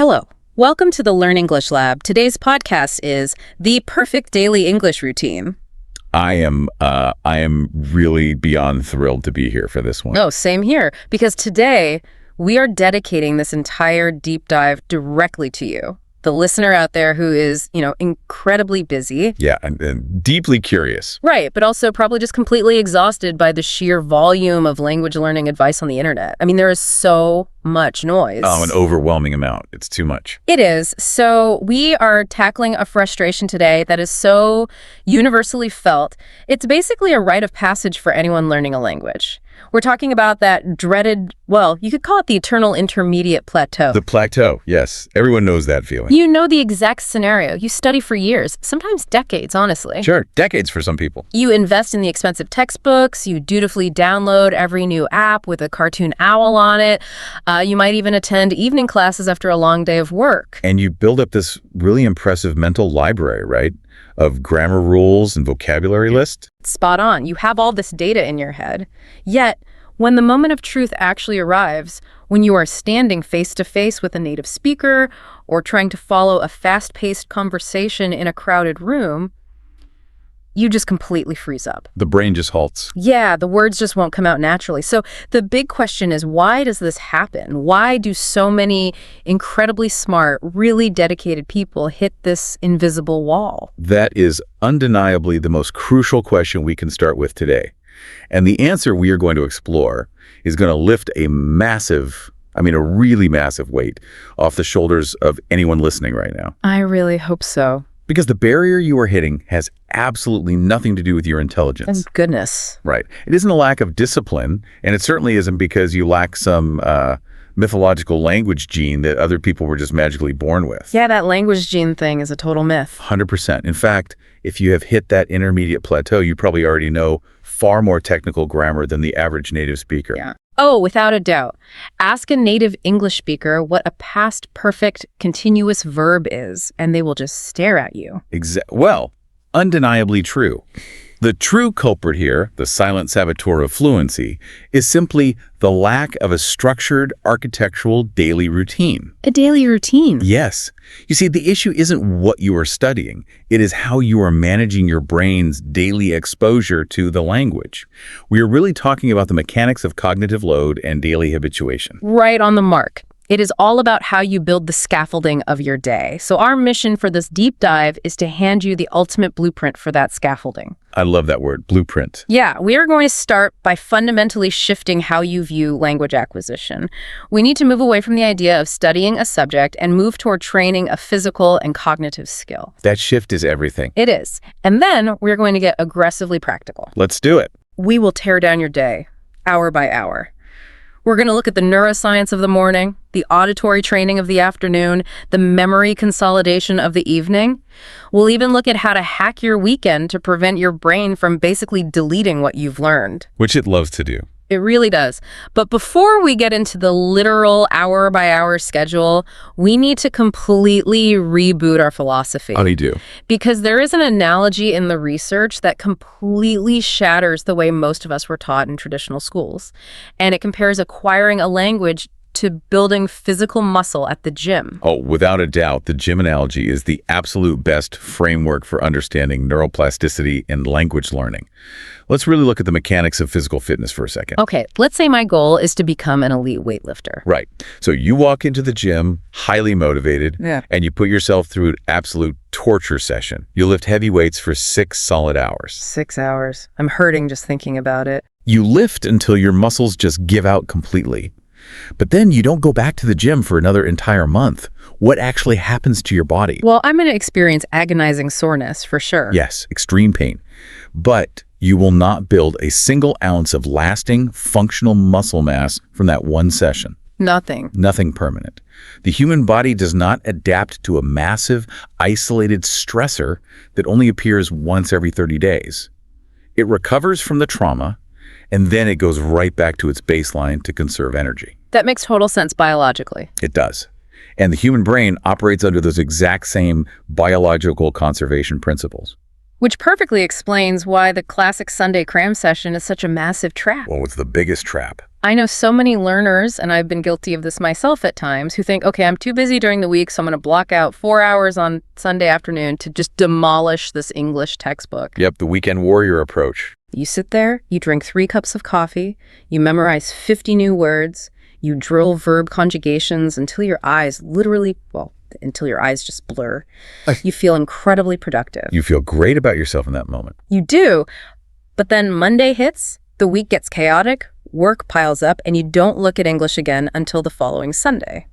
Hello. Welcome to the Learn English Lab. Today's podcast is The Perfect Daily English Routine. I am really beyond thrilled to be here for this one. Oh, same here. Because today we are dedicating this entire deep dive directly to you, the listener out there who is, incredibly busy. Yeah, and deeply curious. Right, but also probably just completely exhausted by the sheer volume of language learning advice on the internet. I mean, there is so much noise. Oh, an overwhelming amount. It's too much. It is. So we are tackling a frustration today that is so universally felt. It's basically a rite of passage for anyone learning a language. We're talking about that dreaded, well, you could call it the eternal intermediate plateau. The plateau, yes. Everyone knows that feeling. You know the exact scenario. You study for years, sometimes decades, honestly. Sure, decades for some people. You invest in the expensive textbooks. You dutifully download every new app with a cartoon owl on it. You might even attend evening classes after a long day of work. And you build up this really impressive mental library, right? Of grammar rules and vocabulary list. Spot on. You have all this data in your head. Yet, when the moment of truth actually arrives, when you are standing face to face with a native speaker or trying to follow a fast-paced conversation in a crowded room, you just completely freeze up. The brain just halts. Yeah, the words just won't come out naturally. So the big question is, why does this happen? Why do so many incredibly smart, really dedicated people hit this invisible wall? That is undeniably the most crucial question we can start with today. And the answer we are going to explore is going to lift a really massive weight off the shoulders of anyone listening right now. I really hope so. Because the barrier you are hitting has absolutely nothing to do with your intelligence. Thank goodness. Right. It isn't a lack of discipline, and it certainly isn't because you lack some mythological language gene that other people were just magically born with. Yeah, that language gene thing is a total myth. 100%. In fact, if you have hit that intermediate plateau, you probably already know far more technical grammar than the average native speaker. Yeah. Oh, without a doubt. Ask a native English speaker what a past perfect continuous verb is, and they will just stare at you. Well, undeniably true. The true culprit here, the silent saboteur of fluency, is simply the lack of a structured architectural daily routine. A daily routine? Yes. You see, the issue isn't what you are studying. It is how you are managing your brain's daily exposure to the language. We are really talking about the mechanics of cognitive load and daily habituation. Right on the mark. It is all about how you build the scaffolding of your day. So our mission for this deep dive is to hand you the ultimate blueprint for that scaffolding. I love that word, blueprint. Yeah, we are going to start by fundamentally shifting how you view language acquisition. We need to move away from the idea of studying a subject and move toward training a physical and cognitive skill. That shift is everything. It is. And then we're going to get aggressively practical. Let's do it. We will tear down your day, hour by hour. We're going to look at the neuroscience of the morning, the auditory training of the afternoon, the memory consolidation of the evening. We'll even look at how to hack your weekend to prevent your brain from basically deleting what you've learned. Which it loves to do. It really does. But before we get into the literal hour-by-hour schedule, we need to completely reboot our philosophy. How do you do? Because there is an analogy in the research that completely shatters the way most of us were taught in traditional schools. And it compares acquiring a language to building physical muscle at the gym. Oh, without a doubt, the gym analogy is the absolute best framework for understanding neuroplasticity and language learning. Let's really look at the mechanics of physical fitness for a second. Okay, let's say my goal is to become an elite weightlifter. Right. So you walk into the gym, highly motivated, and you put yourself through an absolute torture session. You lift heavy weights for 6 solid hours. 6 hours. I'm hurting just thinking about it. You lift until your muscles just give out completely. But then you don't go back to the gym for another entire month. What actually happens to your body? Well, I'm going to experience agonizing soreness for sure. Yes, extreme pain. But you will not build a single ounce of lasting, functional muscle mass from that one session. Nothing. Nothing permanent. The human body does not adapt to a massive, isolated stressor that only appears once every 30 days. It recovers from the trauma, and then it goes right back to its baseline to conserve energy. That makes total sense biologically. It does. And the human brain operates under those exact same biological conservation principles. Which perfectly explains why the classic Sunday cram session is such a massive trap. Well, it's the biggest trap. I know so many learners, and I've been guilty of this myself at times, who think, okay, I'm too busy during the week, so I'm going to block out 4 hours on Sunday afternoon to just demolish this English textbook. Yep, the weekend warrior approach. You sit there, you drink 3 cups of coffee, you memorize 50 new words, you drill verb conjugations until your eyes until your eyes just blur. You feel incredibly productive. You feel great about yourself in that moment. You do, but then Monday hits, the week gets chaotic, work piles up, and you don't look at English again until the following Sunday.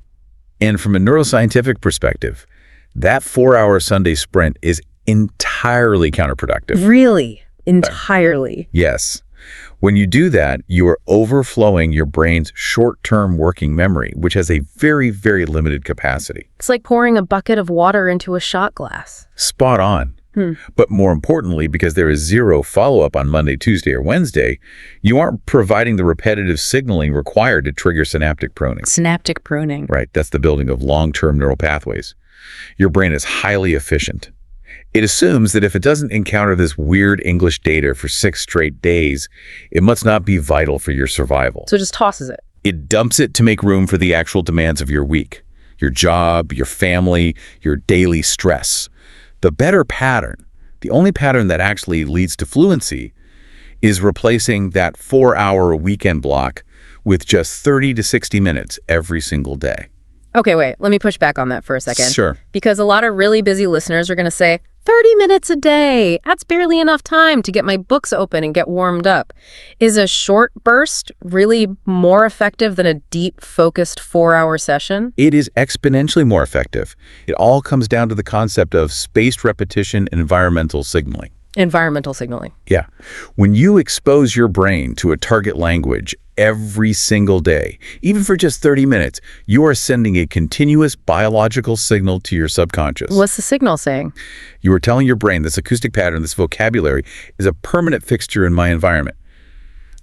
And from a neuroscientific perspective, that 4-hour Sunday sprint is entirely counterproductive. Really? Entirely? Yes. When you do that, you are overflowing your brain's short-term working memory, which has a very, very limited capacity. It's like pouring a bucket of water into a shot glass. Spot on. But more importantly, because there is zero follow-up on Monday, Tuesday, or Wednesday, you aren't providing the repetitive signaling required to trigger synaptic pruning. Synaptic pruning. Right, that's the building of long-term neural pathways. Your brain is highly efficient. It assumes that if it doesn't encounter this weird English data for 6 straight days, it must not be vital for your survival. So it just tosses it. It dumps it to make room for the actual demands of your week, your job, your family, your daily stress. The better pattern, the only pattern that actually leads to fluency, is replacing that 4-hour weekend block with just 30 to 60 minutes every single day. Okay, wait, let me push back on that for a second. Sure. Because a lot of really busy listeners are going to say, 30 minutes a day, that's barely enough time to get my books open and get warmed up. Is a short burst really more effective than a deep, focused 4-hour session? It is exponentially more effective. It all comes down to the concept of spaced repetition and environmental signaling. Environmental signaling. Yeah. When you expose your brain to a target language every single day, even for just 30 minutes, you are sending a continuous biological signal to your subconscious. What's the signal saying? You are telling your brain this acoustic pattern, this vocabulary, is a permanent fixture in my environment.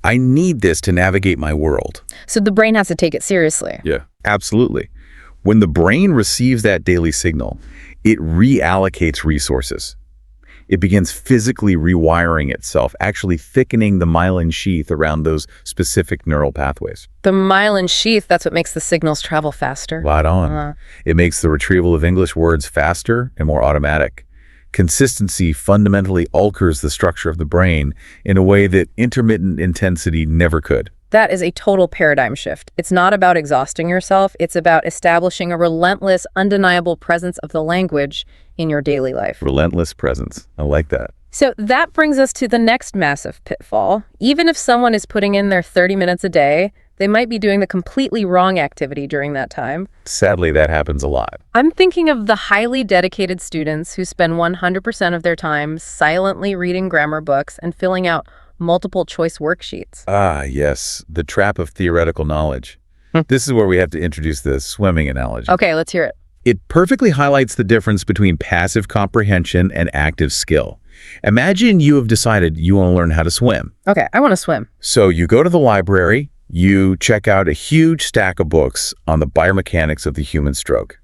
I need this to navigate my world. So the brain has to take it seriously. Yeah, absolutely. When the brain receives that daily signal, it reallocates resources. It begins physically rewiring itself, actually thickening the myelin sheath around those specific neural pathways. The myelin sheath, that's what makes the signals travel faster. Right on. It makes the retrieval of English words faster and more automatic. Consistency fundamentally alters the structure of the brain in a way that intermittent intensity never could. That is a total paradigm shift. It's not about exhausting yourself. It's about establishing a relentless, undeniable presence of the language in your daily life. Relentless presence. I like that. So that brings us to the next massive pitfall. Even if someone is putting in their 30 minutes a day, they might be doing the completely wrong activity during that time. Sadly, that happens a lot. I'm thinking of the highly dedicated students who spend 100% of their time silently reading grammar books and filling out multiple choice worksheets. Ah, yes. The trap of theoretical knowledge. This is where we have to introduce the swimming analogy. Okay, let's hear it. It perfectly highlights the difference between passive comprehension and active skill. Imagine you have decided you want to learn how to swim. Okay, I want to swim. So you go to the library, you check out a huge stack of books on the biomechanics of the human stroke.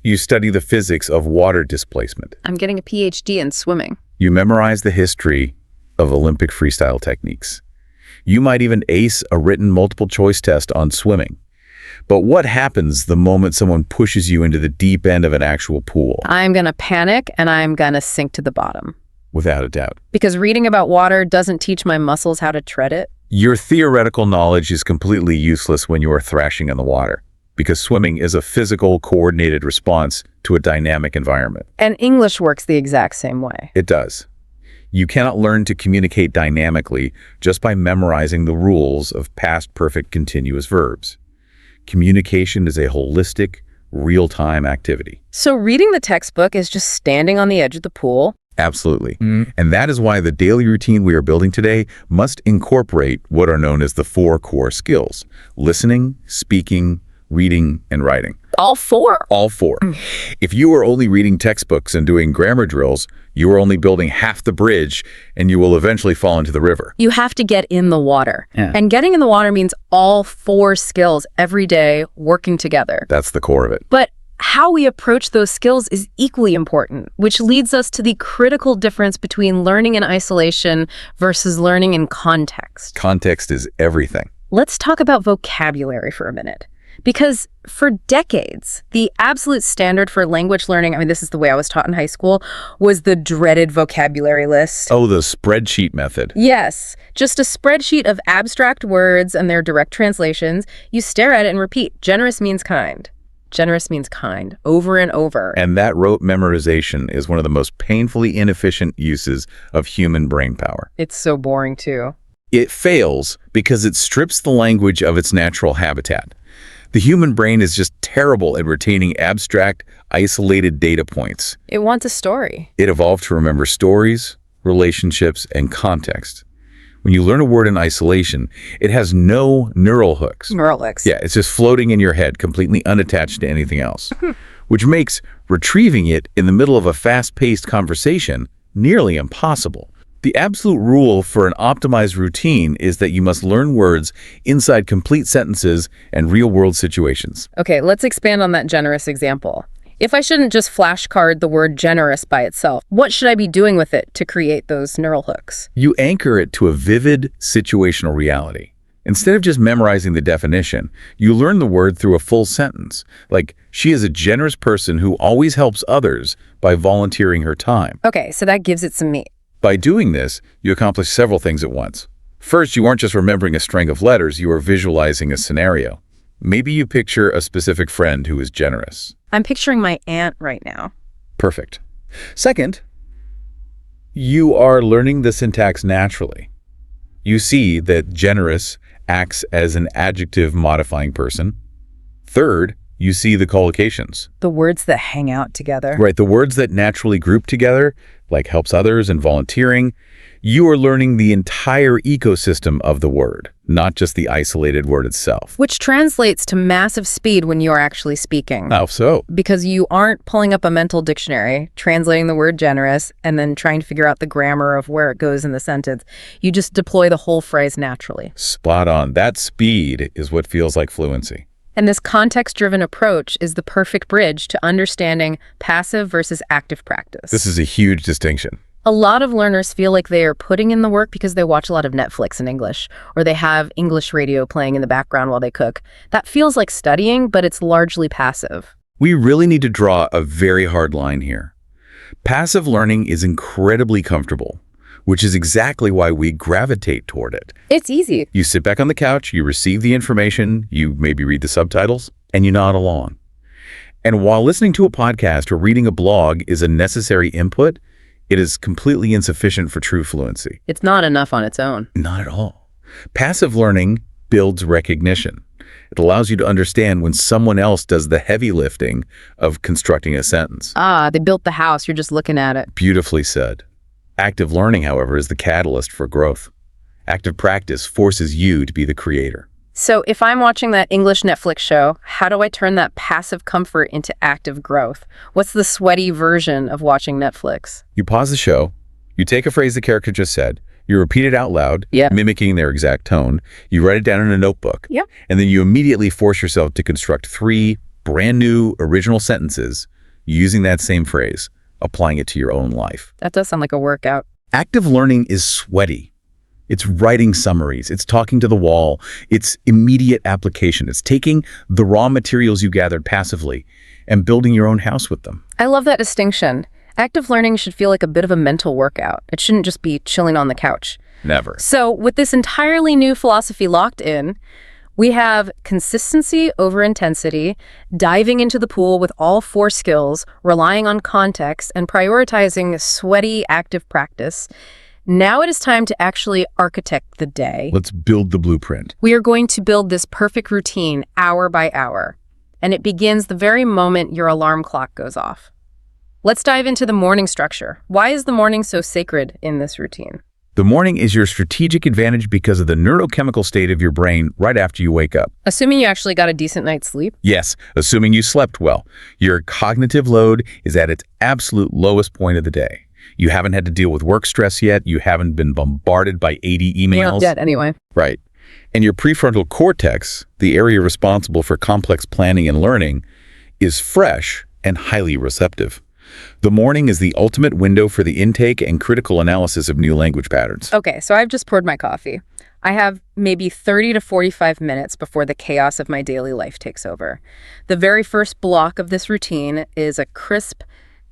You study the physics of water displacement. I'm getting a PhD in swimming. You memorize the history of Olympic freestyle techniques. You might even ace a written multiple choice test on swimming. But what happens the moment someone pushes you into the deep end of an actual pool? I'm going to panic and I'm going to sink to the bottom. Without a doubt. Because reading about water doesn't teach my muscles how to tread it. Your theoretical knowledge is completely useless when you are thrashing in the water, because swimming is a physical, coordinated response to a dynamic environment. And English works the exact same way. It does. You cannot learn to communicate dynamically just by memorizing the rules of past perfect continuous verbs. Communication is a holistic, real-time activity. So reading the textbook is just standing on the edge of the pool? Absolutely. And that is why the daily routine we are building today must incorporate what are known as the 4 core skills: listening, speaking, reading, and writing. All 4? All 4. If you are only reading textbooks and doing grammar drills, you are only building half the bridge, and you will eventually fall into the river. You have to get in the water. Yeah. And getting in the water means all 4 skills every day working together. That's the core of it. But how we approach those skills is equally important, which leads us to the critical difference between learning in isolation versus learning in context. Context is everything. Let's talk about vocabulary for a minute. Because for decades, the absolute standard for language learning, this is the way I was taught in high school, was the dreaded vocabulary list. Oh, the spreadsheet method. Yes, just a spreadsheet of abstract words and their direct translations. You stare at it and repeat, generous means kind. Generous means kind, over and over. And that rote memorization is one of the most painfully inefficient uses of human brain power. It's so boring, too. It fails because it strips the language of its natural habitat. The human brain is just terrible at retaining abstract, isolated data points. It wants a story. It evolved to remember stories, relationships, and context. When you learn a word in isolation, it has no neural hooks. Neural hooks. Yeah, it's just floating in your head, completely unattached to anything else, which makes retrieving it in the middle of a fast-paced conversation nearly impossible. The absolute rule for an optimized routine is that you must learn words inside complete sentences and real-world situations. Okay, let's expand on that generous example. If I shouldn't just flashcard the word generous by itself, what should I be doing with it to create those neural hooks? You anchor it to a vivid situational reality. Instead of just memorizing the definition, you learn the word through a full sentence, like, she is a generous person who always helps others by volunteering her time. Okay, so that gives it some meat. By doing this, you accomplish several things at once. First, you aren't just remembering a string of letters, you are visualizing a scenario. Maybe you picture a specific friend who is generous. I'm picturing my aunt right now. Perfect. Second, you are learning the syntax naturally. You see that generous acts as an adjective modifying person. Third, you see the collocations. The words that hang out together. Right, the words that naturally group together, like helps others and volunteering. You are learning the entire ecosystem of the word, not just the isolated word itself. Which translates to massive speed when you are actually speaking. How so? Because you aren't pulling up a mental dictionary, translating the word generous, and then trying to figure out the grammar of where it goes in the sentence. You just deploy the whole phrase naturally. Spot on. That speed is what feels like fluency. And this context-driven approach is the perfect bridge to understanding passive versus active practice. This is a huge distinction. A lot of learners feel like they are putting in the work because they watch a lot of Netflix in English, or they have English radio playing in the background while they cook. That feels like studying, but it's largely passive. We really need to draw a very hard line here. Passive learning is incredibly comfortable, which is exactly why we gravitate toward it. It's easy. You sit back on the couch, you receive the information, you maybe read the subtitles, and you nod along. And while listening to a podcast or reading a blog is a necessary input, it is completely insufficient for true fluency. It's not enough on its own. Not at all. Passive learning builds recognition. It allows you to understand when someone else does the heavy lifting of constructing a sentence. Ah, they built the house, you're just looking at it. Beautifully said. Active learning, however, is the catalyst for growth. Active practice forces you to be the creator. So if I'm watching that English Netflix show, how do I turn that passive comfort into active growth? What's the sweaty version of watching Netflix? You pause the show, you take a phrase the character just said, you repeat it out loud, mimicking their exact tone, you write it down in a notebook, and then you immediately force yourself to construct 3 brand new original sentences using that same phrase, applying it to your own life. That does sound like a workout. Active learning is sweaty. It's writing summaries. It's talking to the wall. It's immediate application. It's taking the raw materials you gathered passively and building your own house with them. I love that distinction. Active learning should feel like a bit of a mental workout. It shouldn't just be chilling on the couch. Never. So with this entirely new philosophy locked in, we have consistency over intensity, diving into the pool with all 4 skills, relying on context, and prioritizing sweaty, active practice. Now it is time to actually architect the day. Let's build the blueprint. We are going to build this perfect routine hour by hour, and it begins the very moment your alarm clock goes off. Let's dive into the morning structure. Why is the morning so sacred in this routine? The morning is your strategic advantage because of the neurochemical state of your brain right after you wake up. Assuming you actually got a decent night's sleep? Yes, assuming you slept well. Your cognitive load is at its absolute lowest point of the day. You haven't had to deal with work stress yet. You haven't been bombarded by 80 emails. Not yet, anyway. Right. And your prefrontal cortex, the area responsible for complex planning and learning, is fresh and highly receptive. The morning is the ultimate window for the intake and critical analysis of new language patterns. Okay, so I've just poured my coffee. I have maybe 30 to 45 minutes before the chaos of my daily life takes over. The very first block of this routine is a crisp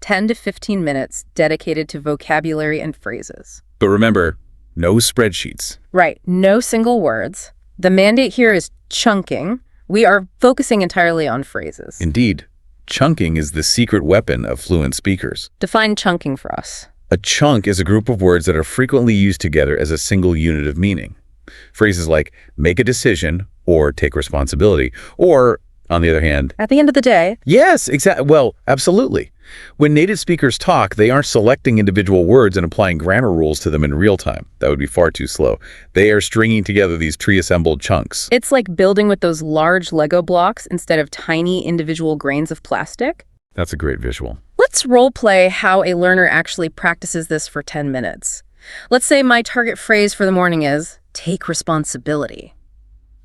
10 to 15 minutes dedicated to vocabulary and phrases. But remember, no spreadsheets. Right, no single words. The mandate here is chunking. We are focusing entirely on phrases. Indeed, chunking is the secret weapon of fluent speakers. Define chunking for us. A chunk is a group of words that are frequently used together as a single unit of meaning. Phrases like make a decision or take responsibility, or, on the other hand, At the end of the day, yes, exactly. Well, absolutely. When native speakers talk, they aren't selecting individual words and applying grammar rules to them in real time. That would be far too slow. They are stringing together these tree-assembled chunks. it's like building with those large Lego blocks instead of tiny individual grains of plastic. That's a great visual. Let's role play how a learner actually practices this for 10 minutes. Let's say my target phrase for the morning is, take responsibility.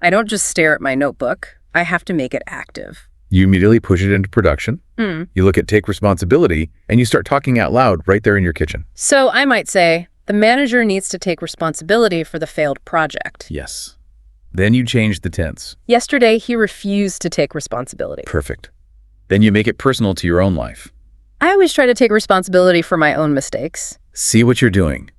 I don't just stare at my notebook. I have to make it active. You immediately push it into production. Mm. You look at take responsibility, and you start talking out loud right there in your kitchen. So I might say, the manager needs to take responsibility for the failed project. Yes. Then you change the tense. Yesterday, he refused to take responsibility. Perfect. Then you make it personal to your own life. I always try to take responsibility for my own mistakes. See what you're doing.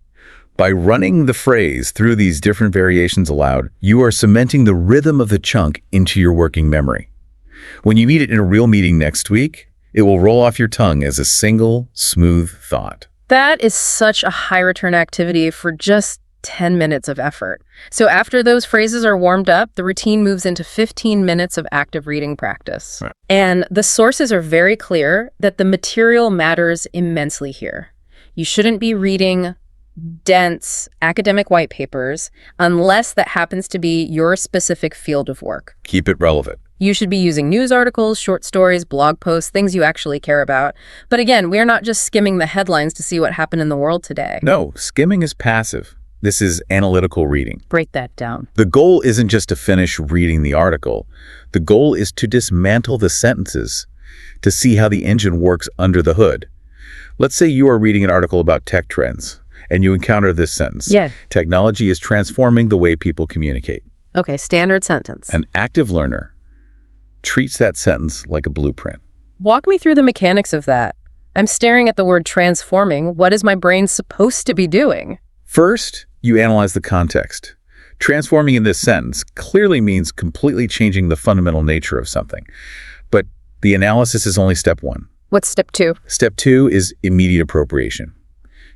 By running the phrase through these different variations aloud, you are cementing the rhythm of the chunk into your working memory. When you meet it in a real meeting next week, it will roll off your tongue as a single, smooth thought. That is such a high return activity for just 10 minutes of effort. So after those phrases are warmed up, the routine moves into 15 minutes of active reading practice. Right. And the sources are very clear that the material matters immensely here. You shouldn't be reading dense academic white papers unless that happens to be your specific field of work. Keep it relevant. You should be using news articles, short stories, blog posts, things you actually care about. But again, we are not just skimming the headlines to see what happened in the world today. No, skimming is passive. This is analytical reading. Break that down. The goal isn't just to finish reading the article. The goal is to dismantle the sentences, to see how the engine works under the hood. Let's say you are reading an article about tech trends, and you encounter this sentence. Yeah. Technology is transforming the way people communicate. Okay, standard sentence. An active learner treats that sentence like a blueprint. Walk me through the mechanics of that. I'm staring at the word transforming. What is my brain supposed to be doing? First, you analyze the context. Transforming in this sentence clearly means completely changing the fundamental nature of something. But the analysis is only step one. What's step 2? Step 2 is immediate appropriation.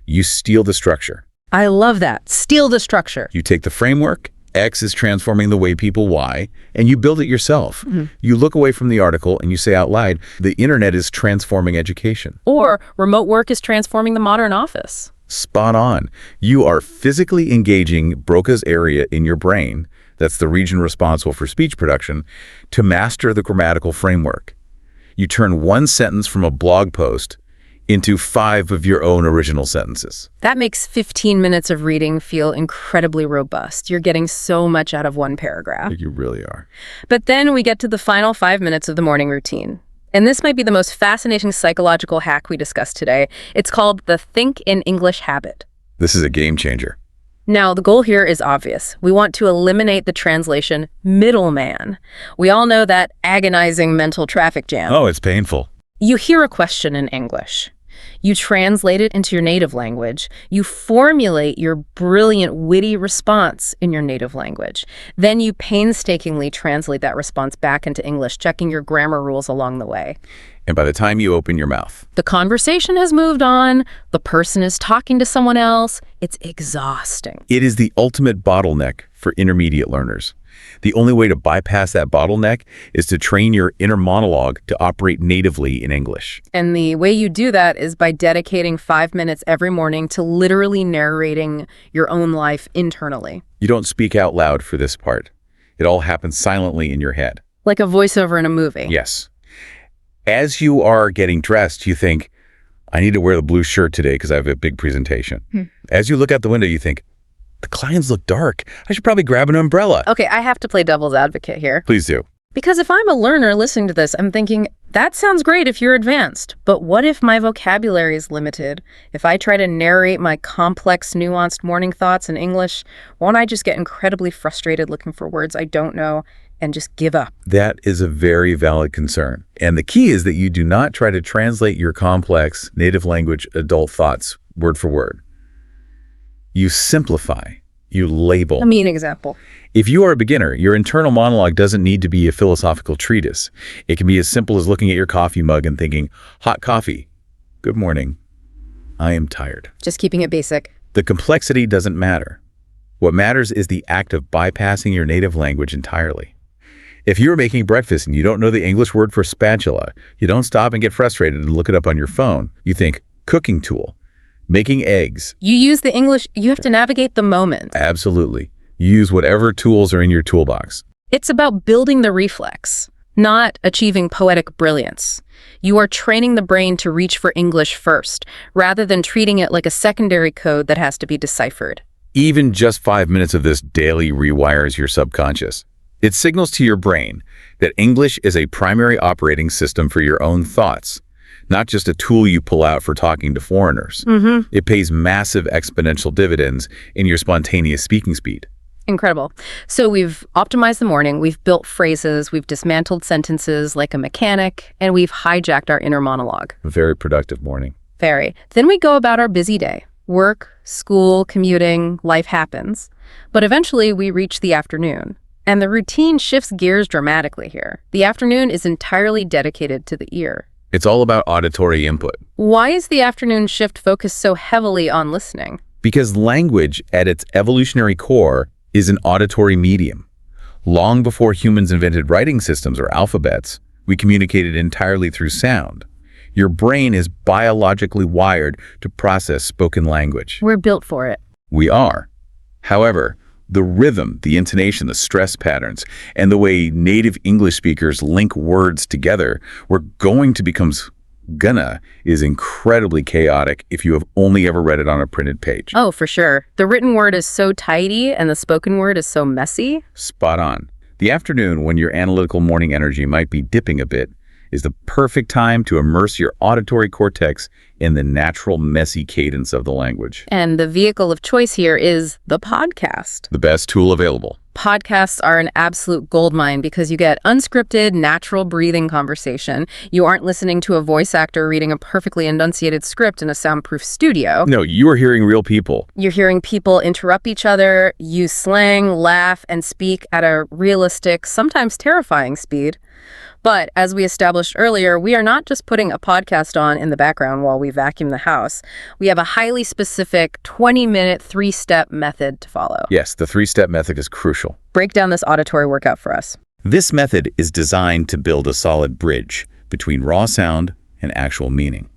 You steal the structure. I love that. Steal the structure. You take the framework, X is transforming the way people Y, and you build it yourself. Mm-hmm. You look away from the article and you say out loud, the internet is transforming education. Or remote work is transforming the modern office. Spot on. You are physically engaging Broca's area in your brain, that's the region responsible for speech production, to master the grammatical framework. You turn one sentence from a blog post into 5 of your own original sentences. That makes 15 minutes of reading feel incredibly robust. You're getting so much out of one paragraph. You really are. But then we get to the final 5 minutes of the morning routine. And this might be the most fascinating psychological hack we discussed today. It's called the Think in English habit. This is a game changer. Now, the goal here is obvious. We want to eliminate the translation middleman. We all know that agonizing mental traffic jam. Oh, it's painful. You hear a question in English. You translate it into your native language. You formulate your brilliant, witty response in your native language. Then you painstakingly translate that response back into English, checking your grammar rules along the way. And by the time you open your mouth, The conversation has moved on. The person is talking to someone else. It's exhausting. it is the ultimate bottleneck for intermediate learners. The only way to bypass that bottleneck is to train your inner monologue to operate natively in English. And the way you do that is by dedicating 5 minutes every morning to literally narrating your own life internally. You don't speak out loud for this part. It all happens silently in your head. Like a voiceover in a movie. Yes. As you are getting dressed, you think, I need to wear the blue shirt today because I have a big presentation. As you look out the window, you think, the clouds look dark. I should probably grab an umbrella. Okay, I have to play devil's advocate here. Please do. Because if I'm a learner listening to this, I'm thinking, That sounds great if you're advanced, but what if my vocabulary is limited? If I try to narrate my complex, nuanced morning thoughts in English, won't I just get incredibly frustrated looking for words I don't know and just give up? That is a very valid concern. And the key is that you do not try to translate your complex, native language adult thoughts word for word. You simplify. You label. A mean example. If you are a beginner, your internal monologue doesn't need to be a philosophical treatise. It can be as simple as looking at your coffee mug and thinking, hot coffee. Good morning. I am tired. Just keeping it basic. The complexity doesn't matter. What matters is the act of bypassing your native language entirely. If you're making breakfast and you don't know the English word for spatula, you don't stop and get frustrated and look it up on your phone. You think, cooking tool, making eggs. You use the English, you have to navigate the moment. Absolutely. Use whatever tools are in your toolbox. It's about building the reflex, not achieving poetic brilliance. You are training the brain to reach for English first, rather than treating it like a secondary code that has to be deciphered. Even just 5 minutes of this daily rewires your subconscious. It signals to your brain that English is a primary operating system for your own thoughts, not just a tool you pull out for talking to foreigners. It pays massive exponential dividends in your spontaneous speaking speed. Incredible. So we've optimized the morning, we've built phrases, we've dismantled sentences like a mechanic, and we've hijacked our inner monologue. A very productive morning. Very. Then we go about our busy day. Work, school, commuting, life happens. But eventually we reach the afternoon. And the routine shifts gears dramatically here. The afternoon is entirely dedicated to the ear. It's all about auditory input. Why is the afternoon shift focused so heavily on listening? Because language, at its evolutionary core, is an auditory medium. Long before humans invented writing systems or alphabets, we communicated entirely through sound. Your brain is biologically wired to process spoken language. We're built for it. We are. However, the rhythm, the intonation, the stress patterns, and the way native English speakers link words together, is incredibly chaotic if you have only ever read it on a printed page. Oh, for sure. The written word is so tidy and the spoken word is so messy. Spot on. The afternoon, when your analytical morning energy might be dipping a bit, is the perfect time to immerse your auditory cortex in the natural, messy cadence of the language. And the vehicle of choice here is the podcast. The best tool available. Podcasts are an absolute goldmine because you get unscripted, natural breathing conversation. You aren't listening to a voice actor reading a perfectly enunciated script in a soundproof studio. No, you are hearing real people. You're hearing people interrupt each other, use slang, laugh, and speak at a realistic, sometimes terrifying speed. But as we established earlier, we are not just putting a podcast on in the background while we vacuum the house. We have a highly specific 20-minute, 3-step method to follow. Yes, the 3-step method is crucial. Break down this auditory workout for us. This method is designed to build a solid bridge between raw sound and actual meaning.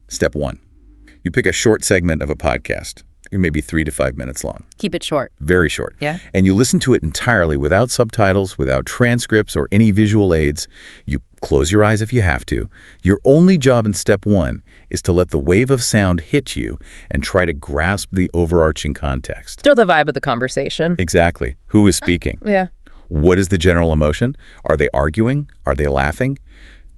Step 1. You pick a short segment of a podcast. Maybe 3 to 5 minutes long. Keep it short. Very short. Yeah. And you listen to it entirely without subtitles, without transcripts or any visual aids. You close your eyes if you have to. Your only job in step 1 is to let the wave of sound hit you and try to grasp the overarching context. Still the vibe of the conversation. Exactly. Who is speaking? Yeah. What is the general emotion? Are they arguing? Are they laughing?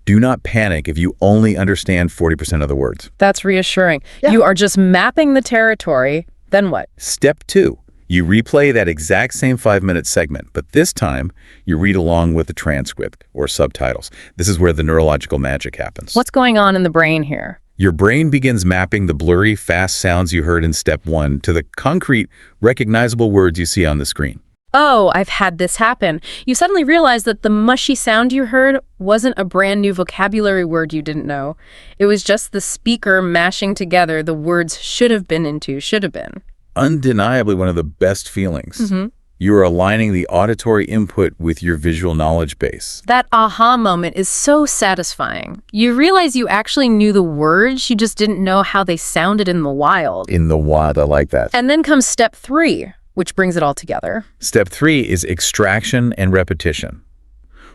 Do not panic if you only understand 40% of the words. That's reassuring. Yeah. You are just mapping the territory. Then what? Step 2. You replay that exact same 5-minute segment, but this time you read along with the transcript or subtitles. This is where the neurological magic happens. What's going on in the brain here? Your brain begins mapping the blurry, fast sounds you heard in step 1 to the concrete, recognizable words you see on the screen. Oh, I've had this happen. You suddenly realize that the mushy sound you heard wasn't a brand new vocabulary word you didn't know. It was just the speaker mashing together the words should have been into should have been. Undeniably one of the best feelings. You are aligning the auditory input with your visual knowledge base. That aha moment is so satisfying. You realize you actually knew the words, you just didn't know how they sounded in the wild. In the wild, I like that. And then comes step 3. Which brings it all together. Step 3 is extraction and repetition.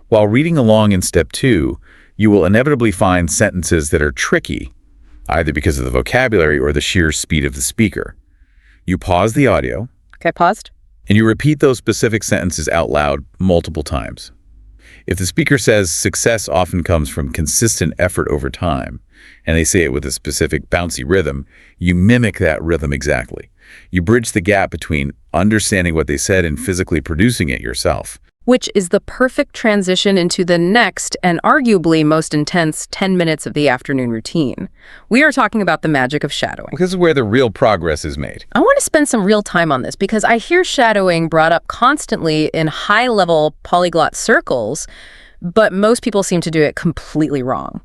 While reading along in step 2, you will inevitably find sentences that are tricky, either because of the vocabulary or the sheer speed of the speaker. You pause the audio. Okay, paused. And you repeat those specific sentences out loud multiple times. If the speaker says success often comes from consistent effort over time, and they say it with a specific bouncy rhythm, you mimic that rhythm exactly. You bridge the gap between understanding what they said and physically producing it yourself. Which is the perfect transition into the next and arguably most intense 10 minutes of the afternoon routine. We are talking about the magic of shadowing. This is where the real progress is made. I want to spend some real time on this because I hear shadowing brought up constantly in high-level polyglot circles, but most people seem to do it completely wrong.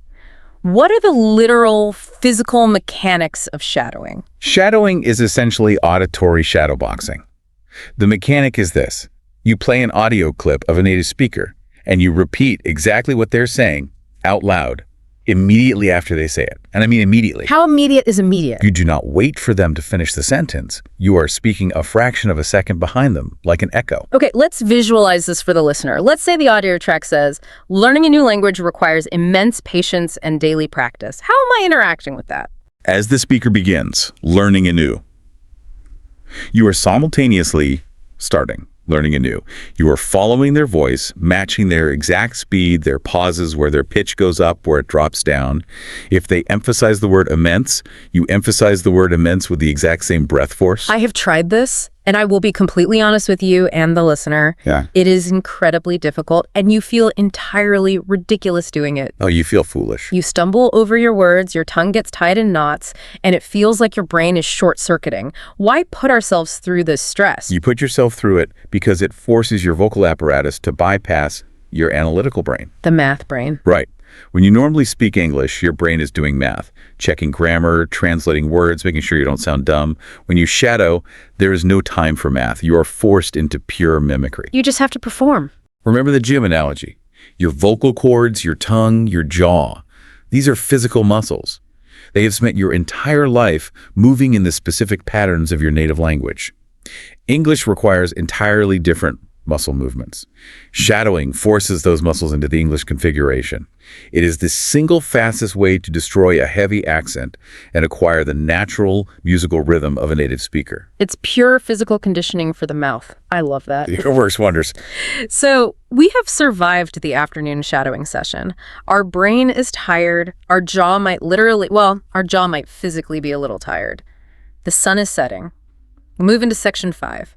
What are the literal physical mechanics of shadowing? Shadowing is essentially auditory shadowboxing. The mechanic is this. You play an audio clip of a native speaker, and you repeat exactly what they're saying out loud immediately after they say it. And I mean immediately. How immediate is immediate? You do not wait for them to finish the sentence. You are speaking a fraction of a second behind them, like an echo. Okay, let's visualize this for the listener. Let's say the audio track says, learning a new language requires immense patience and daily practice. How am I interacting with that? As the speaker begins, learning anew, you are simultaneously learning anew. You are following their voice, matching their exact speed, their pauses, where their pitch goes up, where it drops down. If they emphasize the word immense, you emphasize the word immense with the exact same breath force. I have tried this, and I will be completely honest with you and the listener. Yeah. It is incredibly difficult, and you feel entirely ridiculous doing it. Oh, you feel foolish. You stumble over your words, your tongue gets tied in knots, and it feels like your brain is short-circuiting. Why put ourselves through this stress? You put yourself through it because it forces your vocal apparatus to bypass your analytical brain. The math brain. Right. When you normally speak English, your brain is doing math, checking grammar, translating words, making sure you don't sound dumb. When you shadow, there is no time for math. You are forced into pure mimicry. You just have to perform. Remember the gym analogy. Your vocal cords, your tongue, your jaw. These are physical muscles. They have spent your entire life moving in the specific patterns of your native language. English requires entirely different muscle movements. Shadowing forces those muscles into the English configuration. It is the single fastest way to destroy a heavy accent and acquire the natural musical rhythm of a native speaker. It's pure physical conditioning for the mouth. I love that. It works wonders. So we have survived the afternoon shadowing session. Our brain is tired. Our jaw might physically be a little tired. The sun is setting. We move into section 5.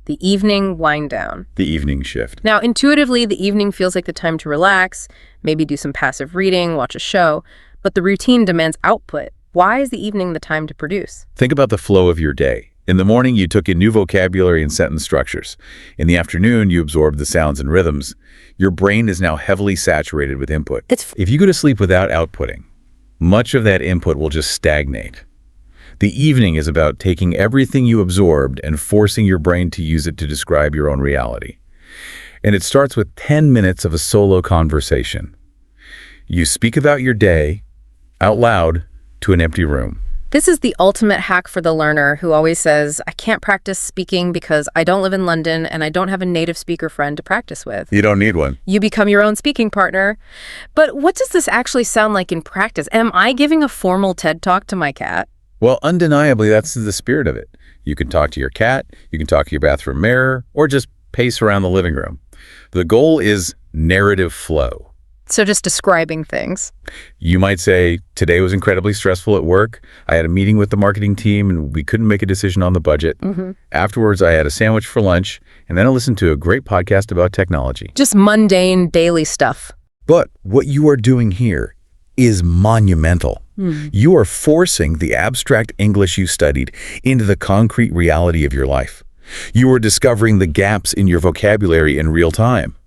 The evening wind down. The evening shift. Now, intuitively, the evening feels like the time to relax, maybe do some passive reading, watch a show, but the routine demands output. Why is the evening the time to produce? Think about the flow of your day. In the morning, you took in new vocabulary and sentence structures. In the afternoon, you absorbed the sounds and rhythms. Your brain is now heavily saturated with input. If you go to sleep without outputting, much of that input will just stagnate. The evening is about taking everything you absorbed and forcing your brain to use it to describe your own reality. And it starts with 10 minutes of a solo conversation. You speak about your day out loud to an empty room. This is the ultimate hack for the learner who always says, I can't practice speaking because I don't live in London and I don't have a native speaker friend to practice with. You don't need one. You become your own speaking partner. But what does this actually sound like in practice? Am I giving a formal TED Talk to my cat? Well, undeniably, that's the spirit of it. You can talk to your cat, you can talk to your bathroom mirror, or just pace around the living room. The goal is narrative flow. So just describing things. You might say, today was incredibly stressful at work. I had a meeting with the marketing team and we couldn't make a decision on the budget. Afterwards, I had a sandwich for lunch, and then I listened to a great podcast about technology. Just mundane daily stuff. But what you are doing here is monumental. You are forcing the abstract English you studied into the concrete reality of your life. You are discovering the gaps in your vocabulary in real time.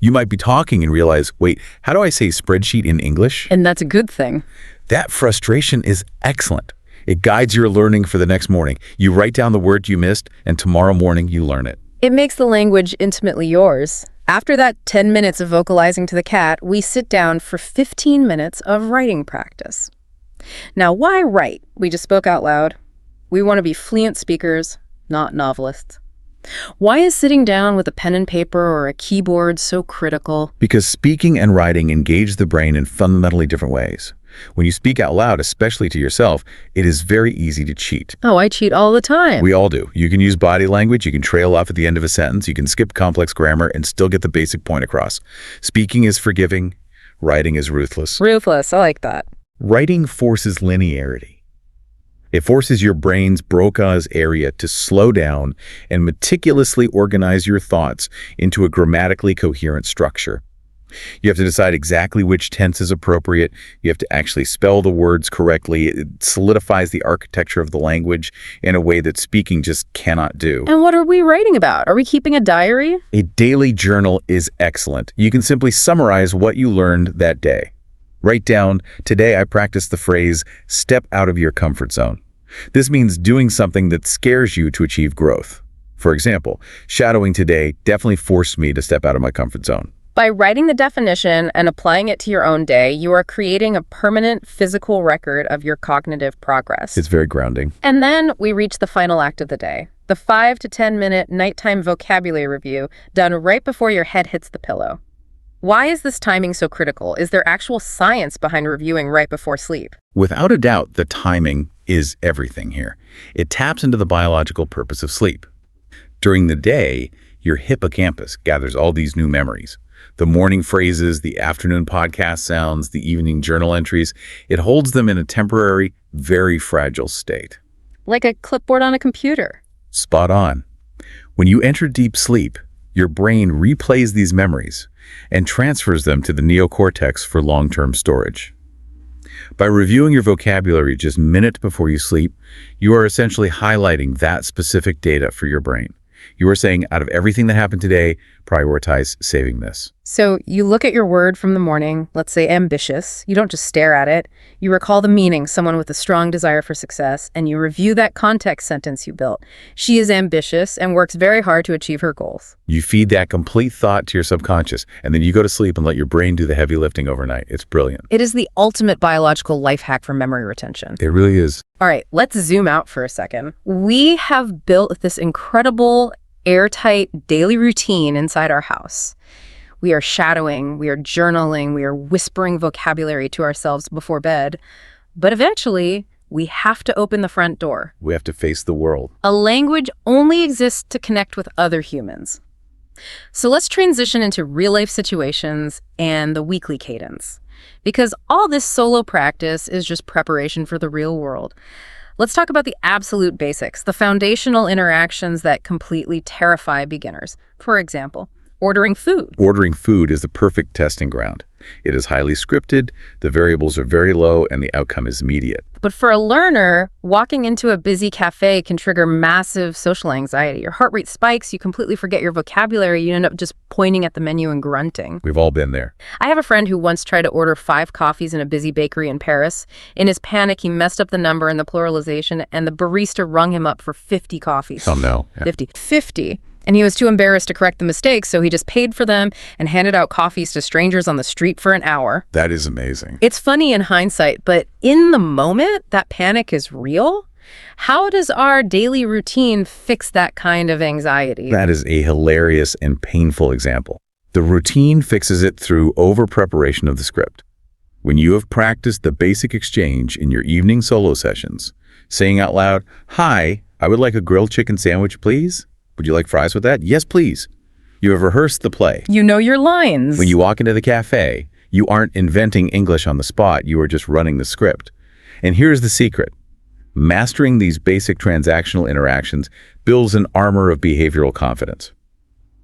You might be talking and realize, wait, how do I say spreadsheet in English? And that's a good thing. That frustration is excellent. It guides your learning for the next morning. You write down the word you missed, and tomorrow morning you learn it. It makes the language intimately yours. After that 10 minutes of vocalizing to the cat, we sit down for 15 minutes of writing practice. Now, why write? We just spoke out loud. We want to be fluent speakers, not novelists. Why is sitting down with a pen and paper or a keyboard so critical? Because speaking and writing engage the brain in fundamentally different ways. When you speak out loud, especially to yourself, it is very easy to cheat. Oh, I cheat all the time. We all do. You can use body language, you can trail off at the end of a sentence, you can skip complex grammar and still get the basic point across. Speaking is forgiving, writing is ruthless. Ruthless, I like that. Writing forces linearity. It forces your brain's Brokaw's area to slow down and meticulously organize your thoughts into a grammatically coherent structure. You have to decide exactly which tense is appropriate. You have to actually spell the words correctly. It solidifies the architecture of the language in a way that speaking just cannot do. And what are we writing about? Are we keeping a diary? A daily journal is excellent. You can simply summarize what you learned that day. Write down, today I practiced the phrase, step out of your comfort zone. This means doing something that scares you to achieve growth. For example, shadowing today definitely forced me to step out of my comfort zone. By writing the definition and applying it to your own day, you are creating a permanent physical record of your cognitive progress. It's very grounding. And then we reach the final act of the day, the 5 to 10 minute nighttime vocabulary review done right before your head hits the pillow. Why is this timing so critical? Is there actual science behind reviewing right before sleep? Without a doubt, the timing is everything here. It taps into the biological purpose of sleep. During the day, your hippocampus gathers all these new memories. The morning phrases, the afternoon podcast sounds, the evening journal entries, it holds them in a temporary, very fragile state. Like a clipboard on a computer. Spot on. When you enter deep sleep, your brain replays these memories and transfers them to the neocortex for long-term storage. By reviewing your vocabulary just minutes before you sleep, you are essentially highlighting that specific data for your brain. You are saying, out of everything that happened today, prioritize saving this. So you look at your word from the morning, let's say ambitious. You don't just stare at it. You recall the meaning, someone with a strong desire for success, and you review that context sentence you built. She is ambitious and works very hard to achieve her goals. You feed that complete thought to your subconscious, and then you go to sleep and let your brain do the heavy lifting overnight. It's brilliant. It is the ultimate biological life hack for memory retention. It really is. All right, let's zoom out for a second. We have built this incredible airtight daily routine inside our house. We are shadowing, we are journaling, we are whispering vocabulary to ourselves before bed. But eventually, we have to open the front door. We have to face the world. A language only exists to connect with other humans. So let's transition into real-life situations and the weekly cadence. Because all this solo practice is just preparation for the real world. Let's talk about the absolute basics, the foundational interactions that completely terrify beginners. For example, ordering food. Ordering food is the perfect testing ground. It is highly scripted, the variables are very low, and the outcome is immediate. But for a learner, walking into a busy cafe can trigger massive social anxiety. Your heart rate spikes, you completely forget your vocabulary, you end up just pointing at the menu and grunting. We've all been there. I have a friend who once tried to order 5 coffees in a busy bakery in Paris. In his panic, he messed up the number and the pluralization, and the barista rung him up for 50 coffees. Oh, no. Yeah. 50. And he was too embarrassed to correct the mistake, so he just paid for them and handed out coffees to strangers on the street for an hour. That is amazing. It's funny in hindsight, but in the moment, that panic is real. How does our daily routine fix that kind of anxiety? That is a hilarious and painful example. The routine fixes it through over-preparation of the script. When you have practiced the basic exchange in your evening solo sessions, saying out loud, "Hi, I would like a grilled chicken sandwich, please. Would you like fries with that? Yes, please." You have rehearsed the play. You know your lines. When you walk into the cafe, you aren't inventing English on the spot. You are just running the script. And here's the secret. Mastering these basic transactional interactions builds an armor of behavioral confidence.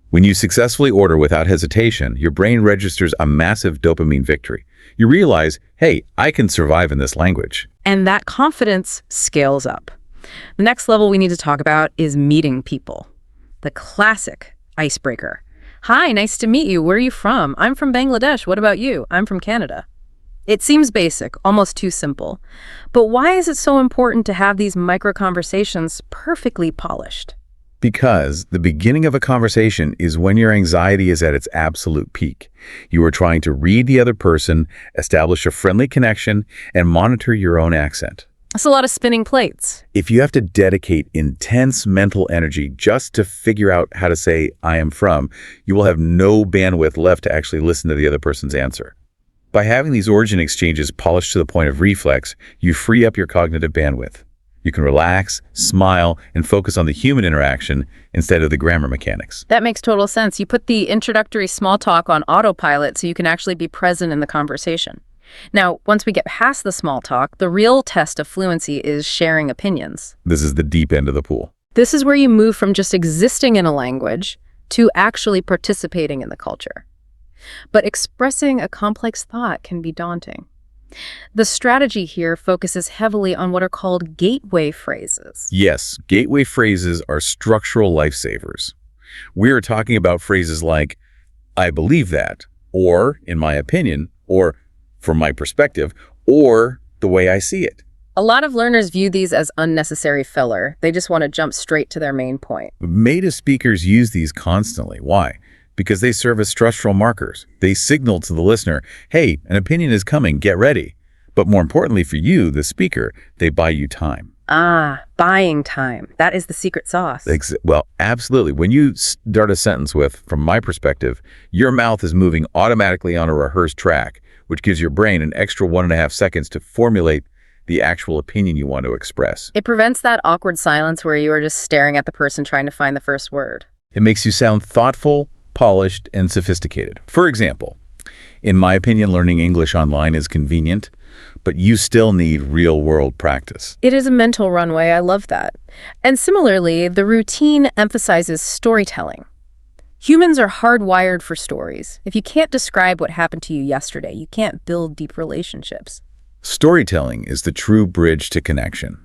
When you successfully order without hesitation, your brain registers a massive dopamine victory. You realize, hey, I can survive in this language. And that confidence scales up. The next level we need to talk about is meeting people. The classic icebreaker. "Hi, nice to meet you. Where are you from?" "I'm from Bangladesh. What about you?" "I'm from Canada." It seems basic, almost too simple. But why is it so important to have these micro conversations perfectly polished? Because the beginning of a conversation is when your anxiety is at its absolute peak. You are trying to read the other person, establish a friendly connection, and monitor your own accent. That's a lot of spinning plates. If you have to dedicate intense mental energy just to figure out how to say, "I am from," you will have no bandwidth left to actually listen to the other person's answer. By having these origin exchanges polished to the point of reflex, you free up your cognitive bandwidth. You can relax, smile, and focus on the human interaction instead of the grammar mechanics. That makes total sense. You put the introductory small talk on autopilot so you can actually be present in the conversation. Now, once we get past the small talk, the real test of fluency is sharing opinions. This is the deep end of the pool. This is where you move from just existing in a language to actually participating in the culture. But expressing a complex thought can be daunting. The strategy here focuses heavily on what are called gateway phrases. Yes, gateway phrases are structural lifesavers. We are talking about phrases like, I believe that, or, in my opinion, or, from my perspective, or, the way I see it. A lot of learners view these as unnecessary filler. They just want to jump straight to their main point. Native speakers use these constantly. Why? Because they serve as structural markers. They signal to the listener, hey, an opinion is coming, get ready. But more importantly for you, the speaker, they buy you time. Ah, buying time. That is the secret sauce. Well, absolutely. When you start a sentence with, from my perspective, your mouth is moving automatically on a rehearsed track, which gives your brain an extra 1.5 seconds to formulate the actual opinion you want to express. It prevents that awkward silence where you are just staring at the person trying to find the first word. It makes you sound thoughtful, polished, and sophisticated. For example, in my opinion, learning English online is convenient, but you still need real-world practice. It is a mental runway. I love that. And similarly, the routine emphasizes storytelling. Humans are hardwired for stories. If you can't describe what happened to you yesterday, you can't build deep relationships. Storytelling is the true bridge to connection.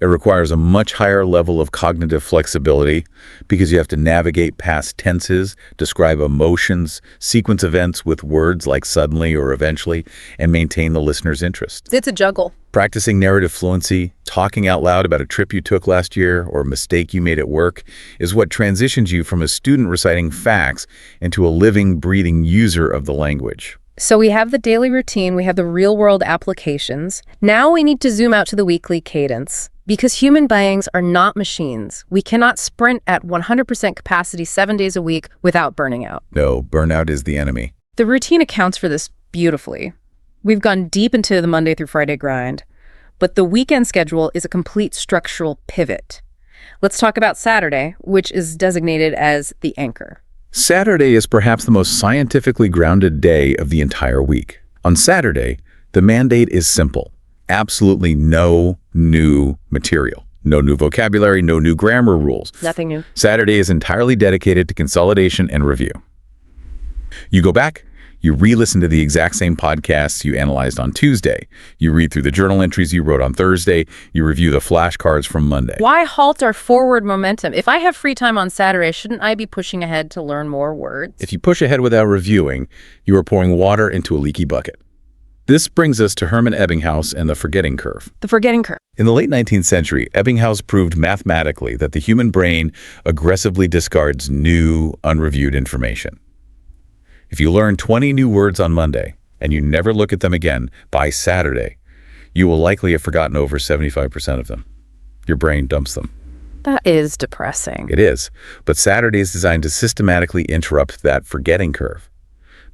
It requires a much higher level of cognitive flexibility because you have to navigate past tenses, describe emotions, sequence events with words like suddenly or eventually, and maintain the listener's interest. It's a juggle. Practicing narrative fluency, talking out loud about a trip you took last year or a mistake you made at work is what transitions you from a student reciting facts into a living, breathing user of the language. So we have the daily routine, we have the real-world applications. Now we need to zoom out to the weekly cadence. Because human beings are not machines, we cannot sprint at 100% capacity 7 days a week without burning out. No, burnout is the enemy. The routine accounts for this beautifully. We've gone deep into the Monday through Friday grind, but the weekend schedule is a complete structural pivot. Let's talk about Saturday, which is designated as the anchor. Saturday is perhaps the most scientifically grounded day of the entire week. On Saturday, the mandate is simple. Absolutely no new material. No new vocabulary, no new grammar rules. Nothing new. Saturday is entirely dedicated to consolidation and review. You go back, you re-listen to the exact same podcasts you analyzed on Tuesday. You read through the journal entries you wrote on Thursday. You review the flashcards from Monday. Why halt our forward momentum? If I have free time on Saturday, shouldn't I be pushing ahead to learn more words? If you push ahead without reviewing, you are pouring water into a leaky bucket. This brings us to Hermann Ebbinghaus and the forgetting curve. The forgetting curve. In the late 19th century, Ebbinghaus proved mathematically that the human brain aggressively discards new, unreviewed information. If you learn 20 new words on Monday and you never look at them again by Saturday, you will likely have forgotten over 75% of them. Your brain dumps them. That is depressing. It is, but Saturday is designed to systematically interrupt that forgetting curve.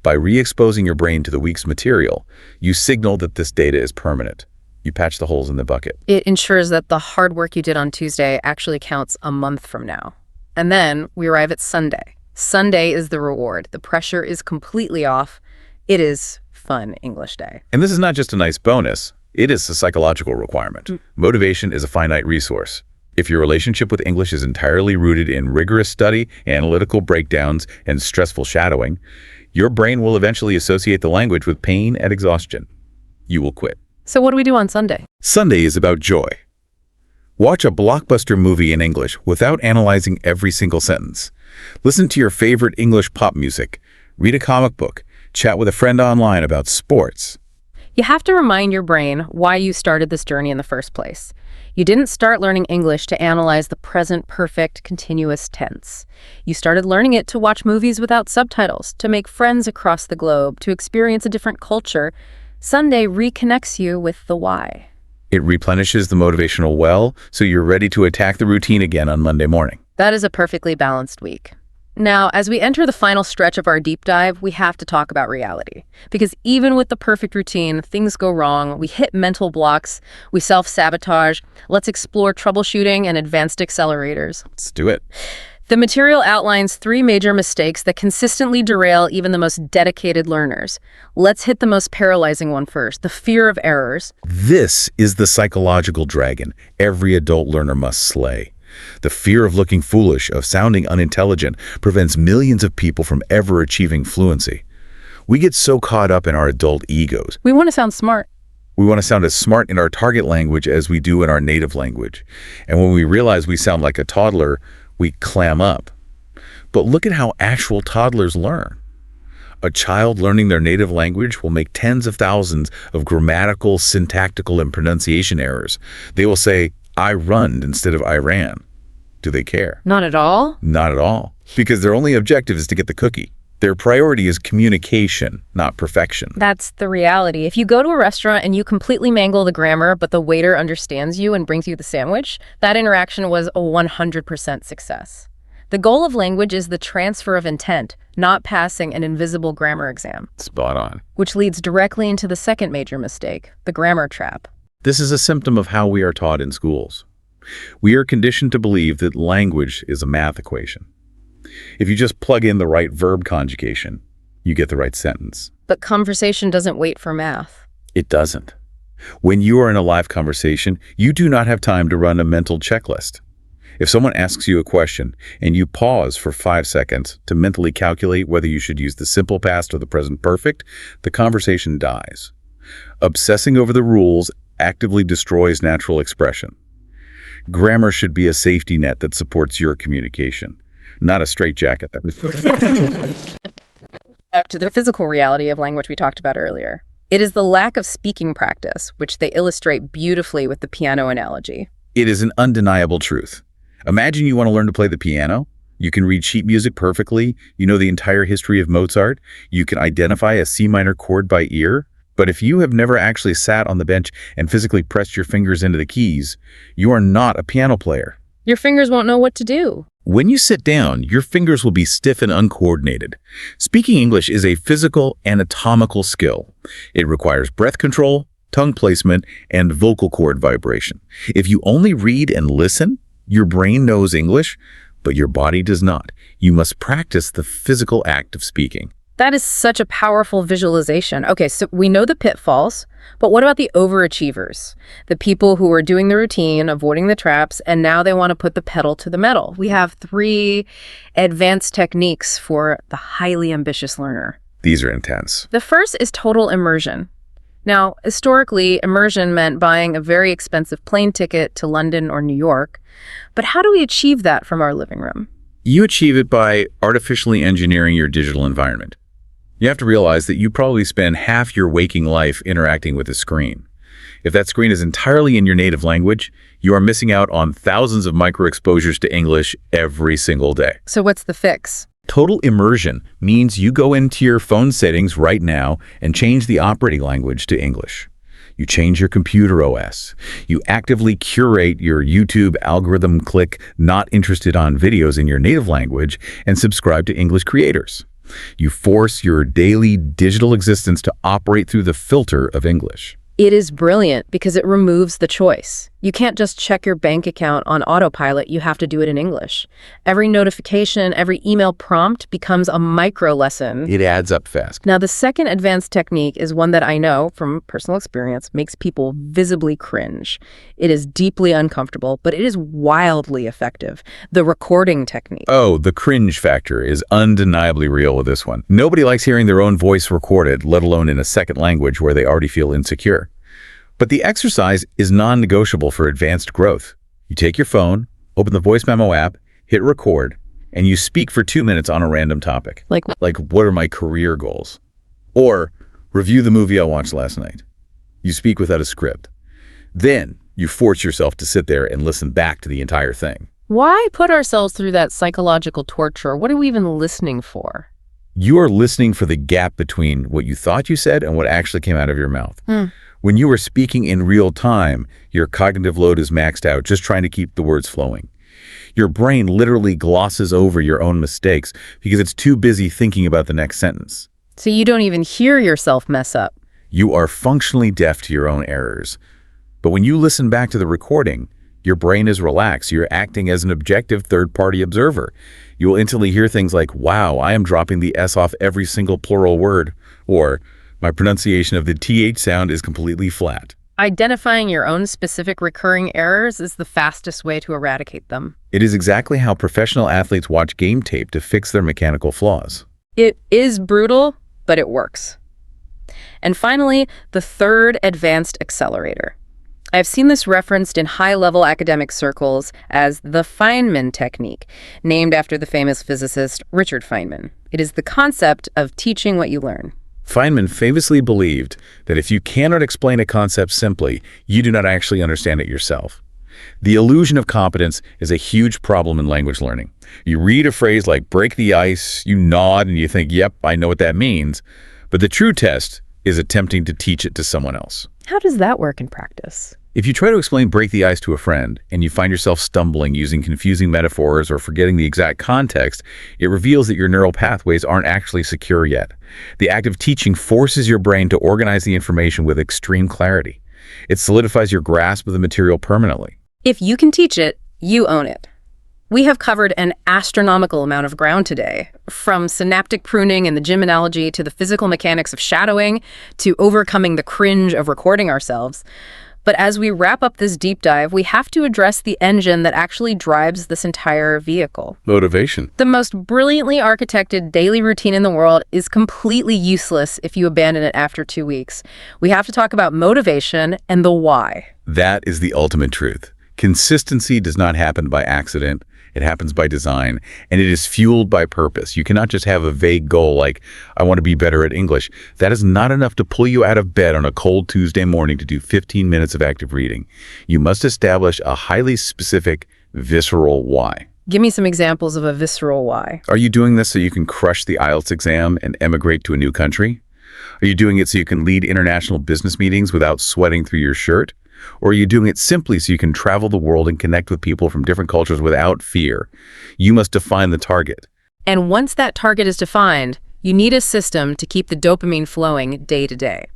By re-exposing your brain to the week's material, you signal that this data is permanent. You patch the holes in the bucket. It ensures that the hard work you did on Tuesday actually counts a month from now. And then we arrive at Sunday. Sunday is the reward. The pressure is completely off. It is fun English day. And this is not just a nice bonus. It is a psychological requirement. Motivation is a finite resource. If your relationship with English is entirely rooted in rigorous study, analytical breakdowns, and stressful shadowing, your brain will eventually associate the language with pain and exhaustion. You will quit. So what do we do on Sunday? Sunday is about joy. Watch a blockbuster movie in English without analyzing every single sentence. Listen to your favorite English pop music. Read a comic book. Chat with a friend online about sports. You have to remind your brain why you started this journey in the first place. You didn't start learning English to analyze the present perfect continuous tense. You started learning it to watch movies without subtitles, to make friends across the globe, to experience a different culture. Sunday reconnects you with the why. It replenishes the motivational well, so you're ready to attack the routine again on Monday morning. That is a perfectly balanced week. Now, as we enter the final stretch of our deep dive, we have to talk about reality. Because even with the perfect routine, things go wrong, we hit mental blocks, we self-sabotage. Let's explore troubleshooting and advanced accelerators. Let's do it. The material outlines 3 major mistakes that consistently derail even the most dedicated learners. Let's hit the most paralyzing one first, the fear of errors. This is the psychological dragon every adult learner must slay. The fear of looking foolish, of sounding unintelligent, prevents millions of people from ever achieving fluency. We get so caught up in our adult egos. We want to sound smart. We want to sound as smart in our target language as we do in our native language. And when we realize we sound like a toddler, we clam up. But look at how actual toddlers learn. A child learning their native language will make tens of thousands of grammatical, syntactical, and pronunciation errors. They will say, I runned instead of I ran. Do they care? Not at all? Not at all. Because their only objective is to get the cookie. Their priority is communication, not perfection. That's the reality. If you go to a restaurant and you completely mangle the grammar, but the waiter understands you and brings you the sandwich, that interaction was a 100% success. The goal of language is the transfer of intent, not passing an invisible grammar exam. Spot on. Which leads directly into the second major mistake, the grammar trap. This is a symptom of how we are taught in schools. We are conditioned to believe that language is a math equation. If you just plug in the right verb conjugation, you get the right sentence. But conversation doesn't wait for math. It doesn't. When you are in a live conversation, you do not have time to run a mental checklist. If someone asks you a question and you pause for 5 seconds to mentally calculate whether you should use the simple past or the present perfect, the conversation dies. Obsessing over the rules actively destroys natural expression. Grammar should be a safety net that supports your communication, not a straitjacket. Back to the physical reality of language we talked about earlier. It is the lack of speaking practice, which they illustrate beautifully with the piano analogy. It is an undeniable truth. Imagine you want to learn to play the piano. You can read sheet music perfectly. You know the entire history of Mozart. You can identify a C minor chord by ear. But if you have never actually sat on the bench and physically pressed your fingers into the keys, you are not a piano player. Your fingers won't know what to do. When you sit down, your fingers will be stiff and uncoordinated. Speaking English is a physical, anatomical skill. It requires breath control, tongue placement, and vocal cord vibration. If you only read and listen, your brain knows English, but your body does not. You must practice the physical act of speaking. That is such a powerful visualization. Okay, so we know the pitfalls, but what about the overachievers? The people who are doing the routine, avoiding the traps, and now they want to put the pedal to the metal. We have 3 advanced techniques for the highly ambitious learner. These are intense. The first is total immersion. Now, historically, immersion meant buying a very expensive plane ticket to London or New York. But how do we achieve that from our living room? You achieve it by artificially engineering your digital environment. You have to realize that you probably spend half your waking life interacting with a screen. If that screen is entirely in your native language, you are missing out on thousands of micro-exposures to English every single day. So what's the fix? Total immersion means you go into your phone settings right now and change the operating language to English. You change your computer OS. You actively curate your YouTube algorithm, click not interested on videos in your native language, and subscribe to English creators. You force your daily digital existence to operate through the filter of English. It is brilliant because it removes the choice. You can't just check your bank account on autopilot. You have to do it in English. Every notification, every email prompt becomes a micro lesson. It adds up fast. Now, the second advanced technique is one that I know from personal experience makes people visibly cringe. It is deeply uncomfortable, but it is wildly effective. The recording technique. Oh, the cringe factor is undeniably real with this one. Nobody likes hearing their own voice recorded, let alone in a second language where they already feel insecure. But the exercise is non-negotiable for advanced growth. You take your phone, open the voice memo app, hit record, and you speak for 2 minutes on a random topic. Like what are my career goals? Or review the movie I watched last night. You speak without a script. Then you force yourself to sit there and listen back to the entire thing. Why put ourselves through that psychological torture? What are we even listening for? You are listening for the gap between what you thought you said and what actually came out of your mouth. When you are speaking in real time, your cognitive load is maxed out, just trying to keep the words flowing. Your brain literally glosses over your own mistakes because it's too busy thinking about the next sentence. So you don't even hear yourself mess up. You are functionally deaf to your own errors. But when you listen back to the recording, your brain is relaxed. You're acting as an objective third-party observer. You will instantly hear things like, wow, I am dropping the S off every single plural word, or my pronunciation of the TH sound is completely flat. Identifying your own specific recurring errors is the fastest way to eradicate them. It is exactly how professional athletes watch game tape to fix their mechanical flaws. It is brutal, but it works. And finally, the third advanced accelerator. I've seen this referenced in high-level academic circles as the Feynman technique, named after the famous physicist Richard Feynman. It is the concept of teaching what you learn. Feynman famously believed that if you cannot explain a concept simply, you do not actually understand it yourself. The illusion of competence is a huge problem in language learning. You read a phrase like break the ice, you nod and you think, yep, I know what that means. But the true test is attempting to teach it to someone else. How does that work in practice? If you try to explain break the ice to a friend and you find yourself stumbling using confusing metaphors or forgetting the exact context, it reveals that your neural pathways aren't actually secure yet. The act of teaching forces your brain to organize the information with extreme clarity. It solidifies your grasp of the material permanently. If you can teach it, you own it. We have covered an astronomical amount of ground today, from synaptic pruning in the gym analogy to the physical mechanics of shadowing to overcoming the cringe of recording ourselves. But as we wrap up this deep dive, we have to address the engine that actually drives this entire vehicle. Motivation. The most brilliantly architected daily routine in the world is completely useless if you abandon it after 2 weeks. We have to talk about motivation and the why. That is the ultimate truth. Consistency does not happen by accident. It happens by design, and it is fueled by purpose. You cannot just have a vague goal like, I want to be better at English. That is not enough to pull you out of bed on a cold Tuesday morning to do 15 minutes of active reading. You must establish a highly specific, visceral why. Give me some examples of a visceral why. Are you doing this so you can crush the IELTS exam and emigrate to a new country? Are you doing it so you can lead international business meetings without sweating through your shirt? Or are you doing it simply so you can travel the world and connect with people from different cultures without fear? You must define the target. And once that target is defined, you need a system to keep the dopamine flowing day to day.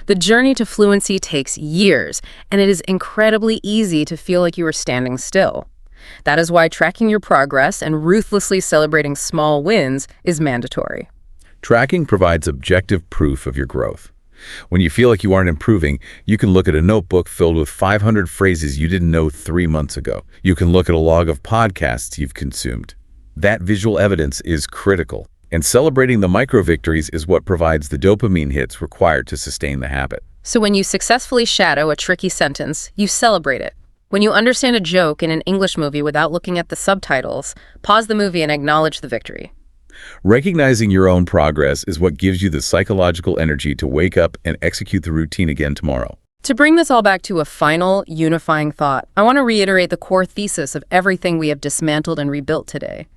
The journey to fluency takes years, and it is incredibly easy to feel like you are standing still. That is why tracking your progress and ruthlessly celebrating small wins is mandatory. Tracking provides objective proof of your growth. When you feel like you aren't improving, you can look at a notebook filled with 500 phrases you didn't know 3 months ago. You can look at a log of podcasts you've consumed. That visual evidence is critical, and celebrating the micro-victories is what provides the dopamine hits required to sustain the habit. So when you successfully shadow a tricky sentence, you celebrate it. When you understand a joke in an English movie without looking at the subtitles, pause the movie and acknowledge the victory. Recognizing your own progress is what gives you the psychological energy to wake up and execute the routine again tomorrow. To bring this all back to a final, unifying thought, I want to reiterate the core thesis of everything we have dismantled and rebuilt today.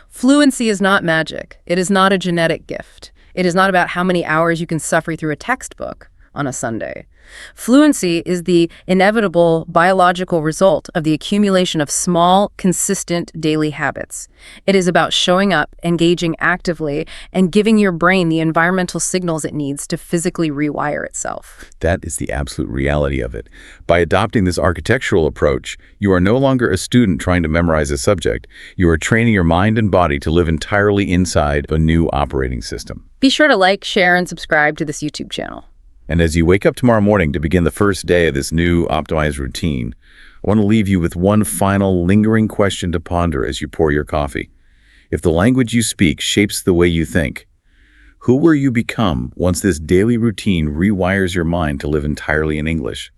Fluency is not magic. It is not a genetic gift. It is not about how many hours you can suffer through a textbook on a Sunday. Fluency is the inevitable biological result of the accumulation of small, consistent daily habits. It is about showing up, engaging actively, and giving your brain the environmental signals it needs to physically rewire itself. That is the absolute reality of it. By adopting this architectural approach, you are no longer a student trying to memorize a subject. You are training your mind and body to live entirely inside a new operating system. Be sure to like, share, and subscribe to this YouTube channel. And as you wake up tomorrow morning to begin the first day of this new optimized routine, I want to leave you with one final lingering question to ponder as you pour your coffee. If the language you speak shapes the way you think, who will you become once this daily routine rewires your mind to live entirely in English?